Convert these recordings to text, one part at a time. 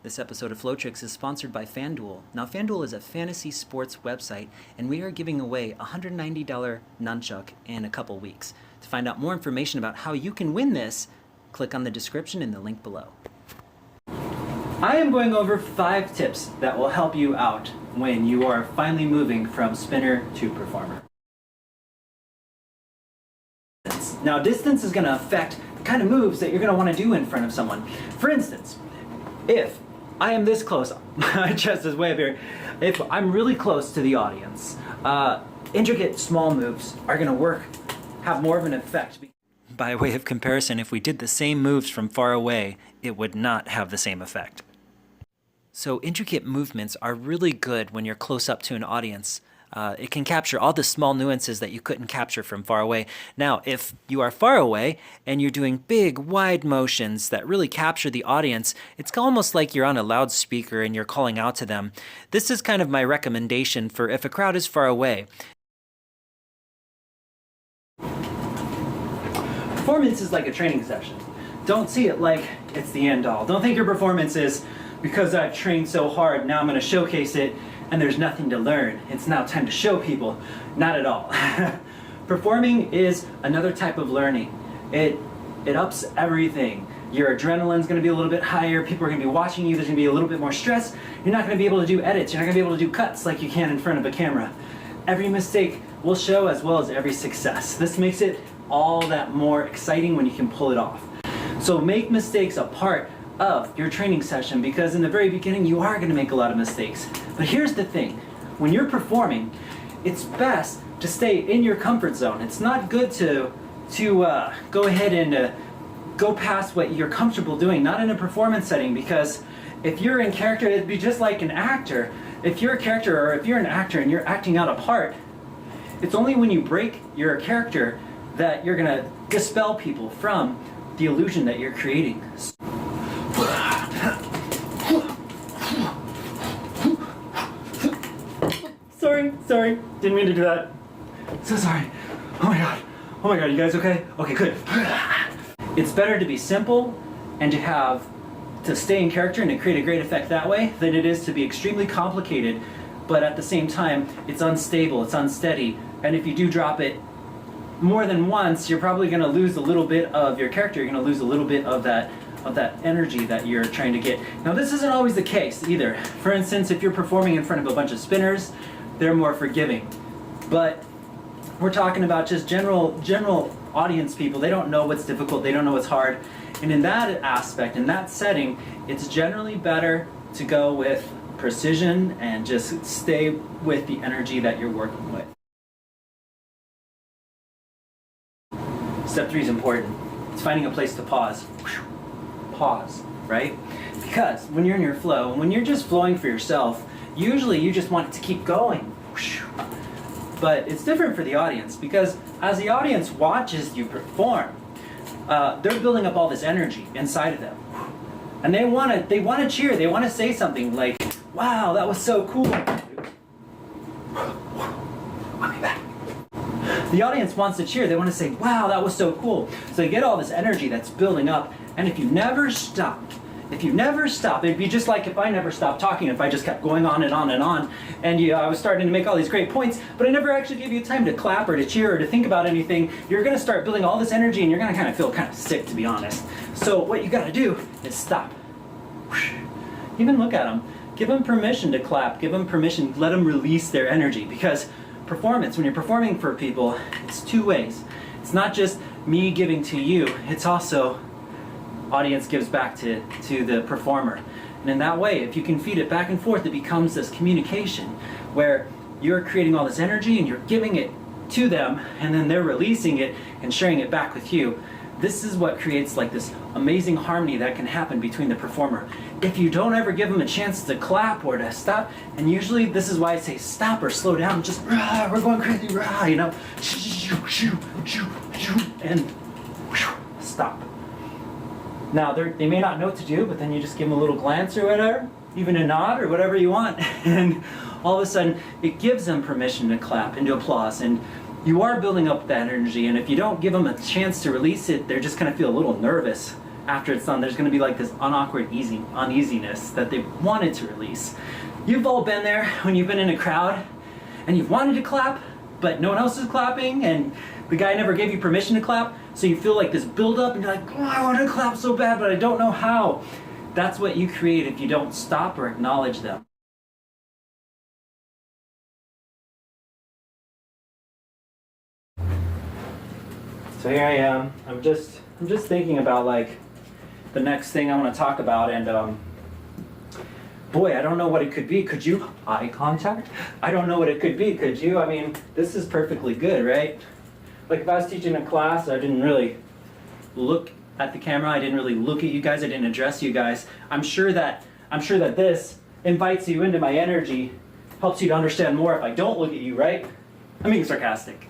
This episode of Flowtricks is sponsored by FanDuel. Now, FanDuel is a fantasy sports website, and we are giving away a $190 nunchuck in a couple weeks. To find out more information about how you can win this, click on the description in the link below. I am going over 5 tips that will help you out when you are finally moving from spinner to performer. Now, distance is going to affect the kind of moves that you're going to want to do in front of someone. For instance, if I am this close, my chest is way up here, if I'm really close to the audience, intricate small moves are going to have more of an effect. By way of comparison, if we did the same moves from far away, it would not have the same effect. So intricate movements are really good when you're close up to an audience. It can capture all the small nuances that you couldn't capture from far away. Now, if you are far away and you're doing big, wide motions that really capture the audience, it's almost like you're on a loudspeaker and you're calling out to them. This is kind of my recommendation for if a crowd is far away. Performance is like a training session. Don't see it like it's the end all. Don't think your performance is, because I've trained so hard, now I'm going to showcase it and there's nothing to learn. It's now time to show people. Not at all. Performing is another type of learning. It ups everything. Your adrenaline's going to be a little bit higher. People are going to be watching you. There's going to be a little bit more stress. You're not going to be able to do edits. You're not going to be able to do cuts like you can in front of a camera. Every mistake will show as well as every success. This makes it all that more exciting when you can pull it off. So make mistakes a part of your training session, because in the very beginning you are going to make a lot of mistakes. But here's the thing, when you're performing, it's best to stay in your comfort zone. It's not good to go ahead and go past what you're comfortable doing, not in a performance setting, because if you're in character, it'd be just like an actor. If you're a character, or if you're an actor and you're acting out a part, it's only when you break your character that you're going to dispel people from the illusion that you're creating. Sorry, didn't mean to do that. So sorry. Oh my god, you guys okay? Okay, good. It's better to be simple and to stay in character and to create a great effect that way than it is to be extremely complicated, but at the same time, it's unstable, it's unsteady, and if you do drop it more than once, you're probably going to lose a little bit of your character. You're going to lose a little bit of that energy that you're trying to get. Now, this isn't always the case either. For instance, if you're performing in front of a bunch of spinners, they're more forgiving. But we're talking about just general audience people. They don't know what's difficult. They don't know what's hard. And in that aspect, in that setting, it's generally better to go with precision and just stay with the energy that you're working with. Step 3 is important. It's finding a place to pause. Pause, right? Because when you're in your flow, when you're just flowing for yourself, usually you just want it to keep going. But it's different for the audience, because as the audience watches you perform, they're building up all this energy inside of them. And they want to cheer, they want to say something like, wow, that was so cool. I'll be back. The audience wants to cheer. They want to say, wow, that was so cool. So you get all this energy that's building up, and if you never stop, it'd be just like if I never stopped talking, if I just kept going on and on and on, and I was starting to make all these great points, but I never actually gave you time to clap or to cheer or to think about anything, you're going to start building all this energy, and you're going to kind of feel kind of sick, to be honest. So what you got to do is stop. Even look at them. Give them permission to clap. Give them permission. Let them release their energy, because performance, when you're performing for people, it's 2 ways. It's not just me giving to you, it's also audience gives back to the performer. And in that way, if you can feed it back and forth, it becomes this communication where you're creating all this energy and you're giving it to them, and then they're releasing it and sharing it back with you. This is what creates like this amazing harmony that can happen between the performer. If you don't ever give them a chance to clap or to stop, and usually this is why I say stop or slow down, just rah, we're going crazy, rah, you know, and stop. Now, they may not know what to do, but then you just give them a little glance or whatever, even a nod or whatever you want, and all of a sudden it gives them permission to clap and to applause, and you are building up that energy, and if you don't give them a chance to release it, they're just going to feel a little nervous. after it's done, there's gonna be like this uneasiness that they wanted to release. You've all been there when you've been in a crowd and you've wanted to clap, but no one else is clapping, and the guy never gave you permission to clap, so you feel like this build-up, and you're like, oh, I want to clap so bad, but I don't know how. That's what you create if you don't stop or acknowledge them. So here I am. I'm just thinking about like the next thing I want to talk about, and boy, I don't know what it could be. Could you? Eye contact? I don't know what it could be. Could you? I mean, this is perfectly good, right? Like if I was teaching a class, I didn't really look at the camera, I didn't really look at you guys, I didn't address you guys. I'm sure that this invites you into my energy, helps you to understand more if I don't look at you, right? I'm being sarcastic.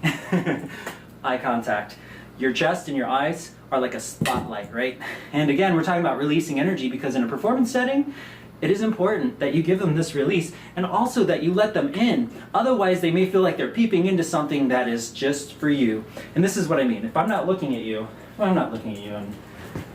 Eye contact. Your chest and your eyes are like a spotlight, right? And again, we're talking about releasing energy because in a performance setting, it is important that you give them this release and also that you let them in. Otherwise, they may feel like they're peeping into something that is just for you. And this is what I mean. If I'm not looking at you, well, I'm not looking at you, and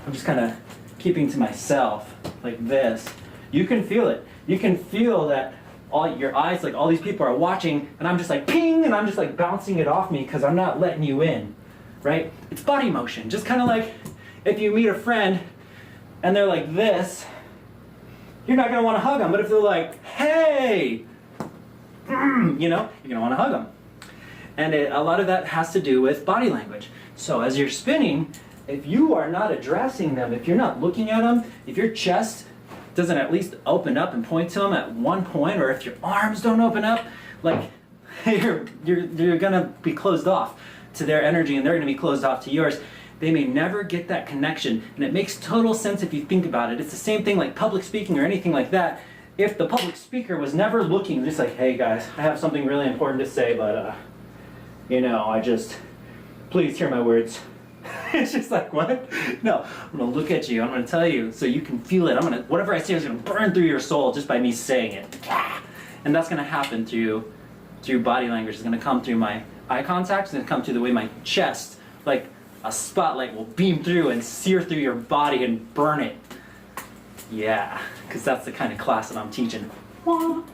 I'm just kind of keeping to myself like this, you can feel it. You can feel that all your eyes, like all these people are watching, and I'm just like ping, and I'm just like bouncing it off me because I'm not letting you in, right? It's body motion. Just kind of like if you meet a friend and they're like this, you're not going to want to hug them. But if they're like, hey, you know, you're going to want to hug them. And a lot of that has to do with body language. So as you're spinning, if you are not addressing them, if you're not looking at them, if your chest doesn't at least open up and point to them at one point, or if your arms don't open up, like you're going to be closed off to their energy and they're going to be closed off to yours. They may never get that connection, and it makes total sense if you think about it. It's the same thing like public speaking or anything like that. If the public speaker was never looking, just like, hey guys, I have something really important to say, but you know, please hear my words. It's just like, what? No, I'm gonna look at you, I'm gonna tell you so you can feel it. Whatever I say is gonna burn through your soul just by me saying it. And that's gonna happen through body language. It's gonna come through my eye contact, it's gonna come through the way my chest, like a spotlight will beam through and sear through your body and burn it. Yeah, because that's the kind of class that I'm teaching. Oh.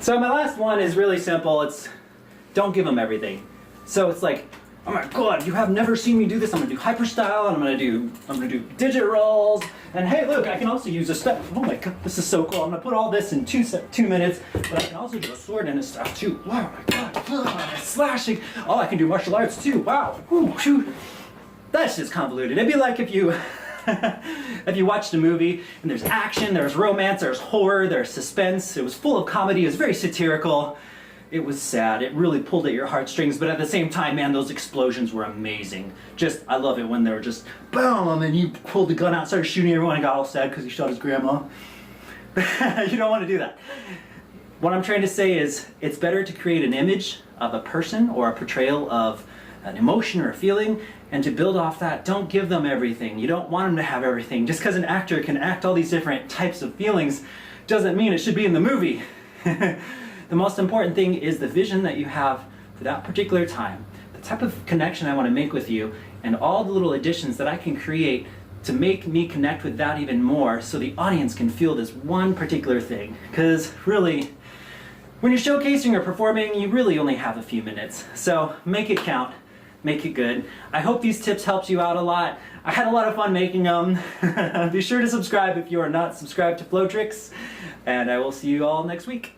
So my last one is really simple. It's don't give them everything. So it's like, oh my god, you have never seen me do this. I'm gonna do hyper style, and I'm gonna do digit rolls, and hey look, I can also use a step. Oh my god, this is so cool. I'm gonna put all this in 2 minutes, but I can also do a sword and a staff too. Wow, my god, slashing. Oh, I can do martial arts too. Wow, ooh, shoot. That's just convoluted. It'd be like if you if you watched a movie and there's action, there's romance, there's horror, there's suspense. It was full of comedy. It was very satirical. It was sad. It really pulled at your heartstrings, but at the same time, man, those explosions were amazing. I love it when they were just boom, and then you pulled the gun out, started shooting everyone, and got all sad because he shot his grandma. You don't want to do that. What I'm trying to say is, it's better to create an image of a person or a portrayal of an emotion or a feeling, and to build off that. Don't give them everything. You don't want them to have everything. Just because an actor can act all these different types of feelings doesn't mean it should be in the movie. The most important thing is the vision that you have for that particular time, the type of connection I want to make with you, and all the little additions that I can create to make me connect with that even more so the audience can feel this one particular thing. Because really, when you're showcasing or performing, you really only have a few minutes. So make it count, make it good. I hope these tips helped you out a lot. I had a lot of fun making them. Be sure to subscribe if you are not subscribed to Flow Tricks, and I will see you all next week.